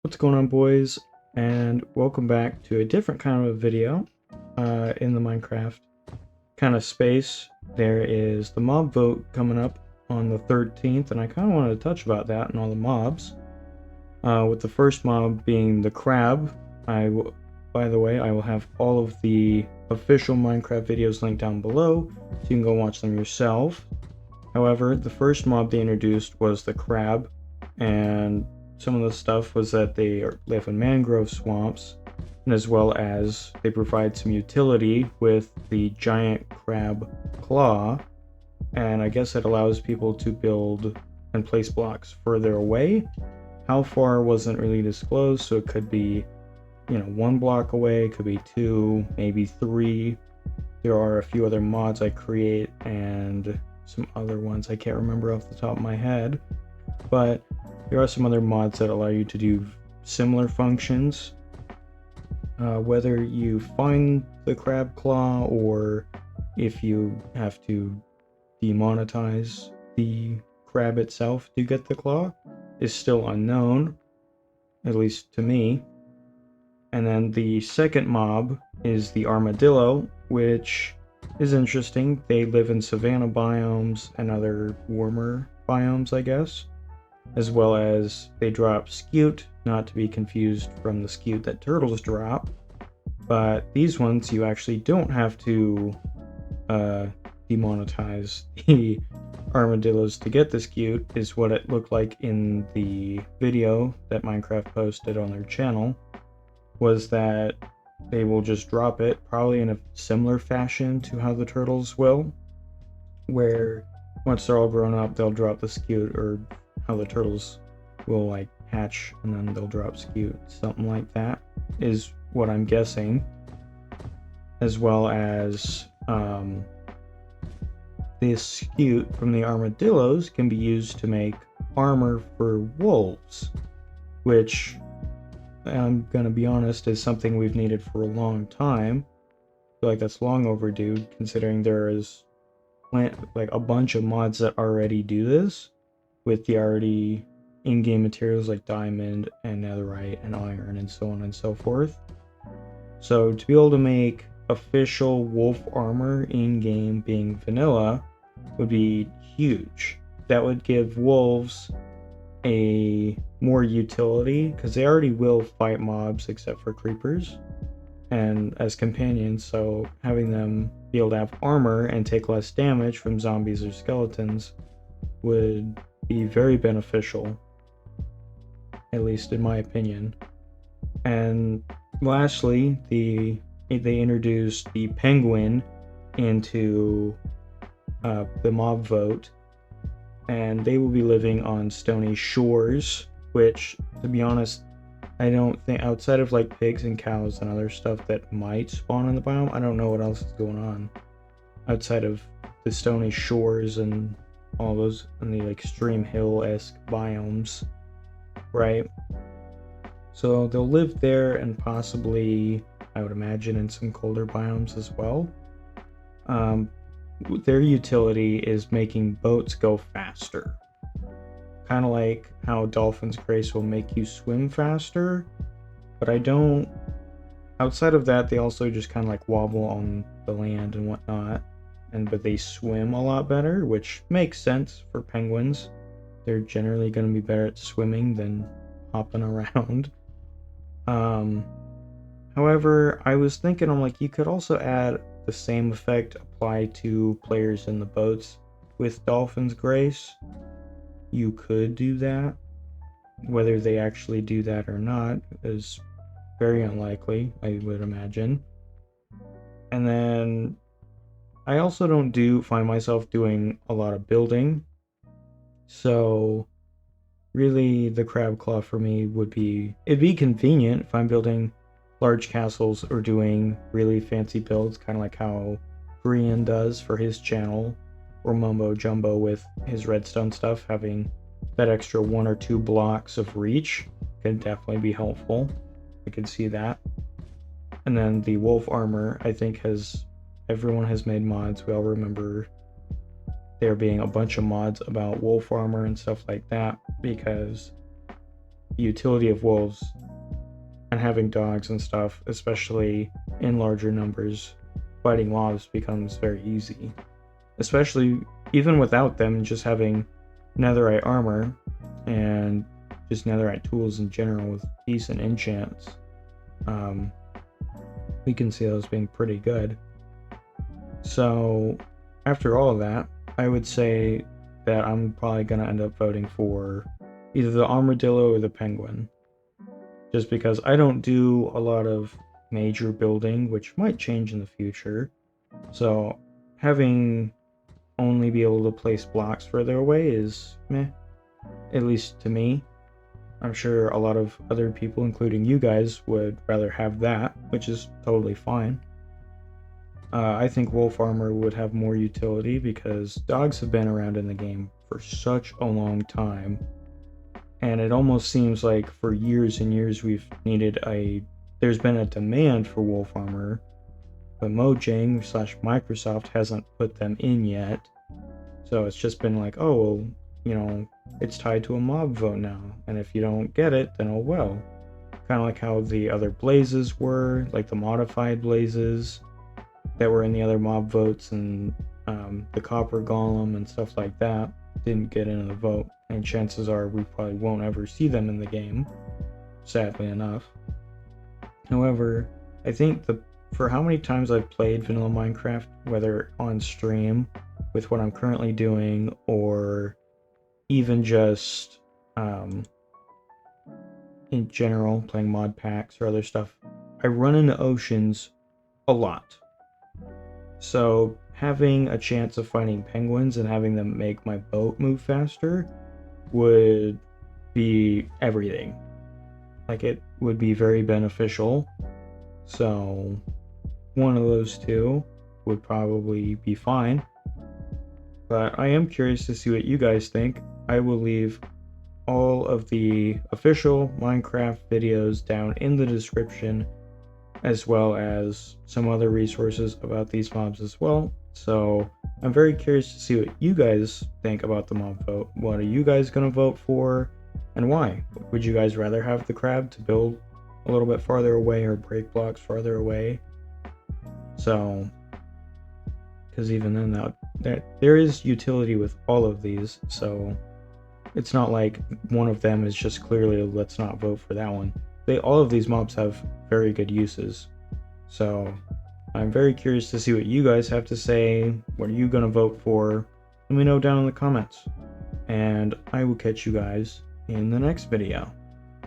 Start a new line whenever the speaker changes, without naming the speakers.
What's going on, boys, and welcome back to a different kind of a video in the Minecraft kind of space. There is the mob vote coming up on the 13th, and I kind of wanted to touch about that and all the mobs. With the first mob being the crab. By the way, I will have all of the official Minecraft videos linked down below, so you can go watch them yourself. However, the first mob they introduced was the crab, and some of the stuff was that they live in mangrove swamps, and as well as they provide some utility with the giant crab claw, and I guess it allows people to build and place blocks further away. How far wasn't really disclosed, so it could be, 1 block away, it could be 2, maybe 3. There are a few other mods I create and some other ones I can't remember off the top of my head, but there are some other mods that allow you to do similar functions. Whether you find the crab claw or if you have to demonetize the crab itself to get the claw is still unknown, at least to me. And then the second mob is the Armadillo, which is interesting. They live in savanna biomes and other warmer biomes, I guess, as well as they drop scute, not to be confused from the scute that turtles drop. But these ones you actually don't have to demonetize the armadillos to get the scute, is what it looked like in the video that Minecraft posted on their channel, was that they will just drop it, probably in a similar fashion to how the turtles will, where once they're all grown up, they'll drop the scute, or how the turtles will like hatch and then they'll drop scute, something like that is what I'm guessing. As well as this scute from the armadillos can be used to make armor for wolves, which I'm gonna be honest is something we've needed for a long time. I feel like that's long overdue, considering there is like a bunch of mods that already do this with the already in-game materials like diamond and netherite and iron and so on and so forth. So to be able to make official wolf armor in-game being vanilla would be huge. That would give wolves a more utility, because they already will fight mobs except for creepers and as companions, so having them be able to have armor and take less damage from zombies or skeletons would be very beneficial, at least in my opinion. And lastly, they introduced the penguin into the mob vote, and they will be living on stony shores, which, to be honest, I don't think, outside of like pigs and cows and other stuff that might spawn in the biome, I don't know what else is going on outside of the stony shores and all those in the extreme hill-esque biomes, right? So they'll live there and possibly, I would imagine, in some colder biomes as well. Their utility is making boats go faster. Kind of like how Dolphin's Grace will make you swim faster, but I don't... Outside of that, they also just kind of like wobble on the land and whatnot, but they swim a lot better, which makes sense for penguins. They're generally going to be better at swimming than hopping around. However, I was thinking, I'm like, you could also add the same effect apply to players in the boats with Dolphin's Grace. You could do that. Whether they actually do that or not is very unlikely, I would imagine. And then I also don't find myself doing a lot of building, so really the crab claw for me it'd be convenient if I'm building large castles or doing really fancy builds, kind of like how Brian does for his channel, or Mumbo Jumbo with his redstone stuff. Having that extra 1 or 2 blocks of reach can definitely be helpful. I can see that. And then the wolf armor, I think everyone has made mods. We all remember there being a bunch of mods about wolf armor and stuff like that, because utility of wolves and having dogs and stuff, especially in larger numbers, fighting mobs becomes very easy. Especially even without them, just having netherite armor and just netherite tools in general with decent enchants. We can see those being pretty good. So after all of that, I would say that I'm probably going to end up voting for either the Armadillo or the Penguin. Just because I don't do a lot of major building, which might change in the future. So having only be able to place blocks further away is meh, at least to me. I'm sure a lot of other people, including you guys, would rather have that, which is totally fine. I think wolf armor would have more utility because dogs have been around in the game for such a long time, and it almost seems like for years and years there's been a demand for wolf armor, but Mojang / Microsoft hasn't put them in yet. So it's just been like, oh, well, you know, it's tied to a mob vote now, and if you don't get it, then oh well. Kind of like how the other blazes were, like the modified blazes that were in the other mob votes, and the copper golem and stuff like that didn't get into the vote, and chances are we probably won't ever see them in the game, sadly enough. However, I think for how many times I've played vanilla Minecraft, whether on stream with what I'm currently doing or even just in general playing mod packs or other stuff, I run into oceans a lot. So having a chance of finding penguins and having them make my boat move faster would be everything. Like, it would be very beneficial. So one of those two would probably be fine. But I am curious to see what you guys think. I will leave all of the official Minecraft videos down in the description, as well as some other resources about these mobs as well. So I'm very curious to see what you guys think about the mob vote. What are you guys going to vote for, and why? Would you guys rather have the crab to build a little bit farther away or break blocks farther away? So, because even then, there is utility with all of these, so it's not like one of them is just clearly let's not vote for that one. All of these mobs have very good uses. So I'm very curious to see what you guys have to say. What are you going to vote for? Let me know down in the comments. And I will catch you guys in the next video.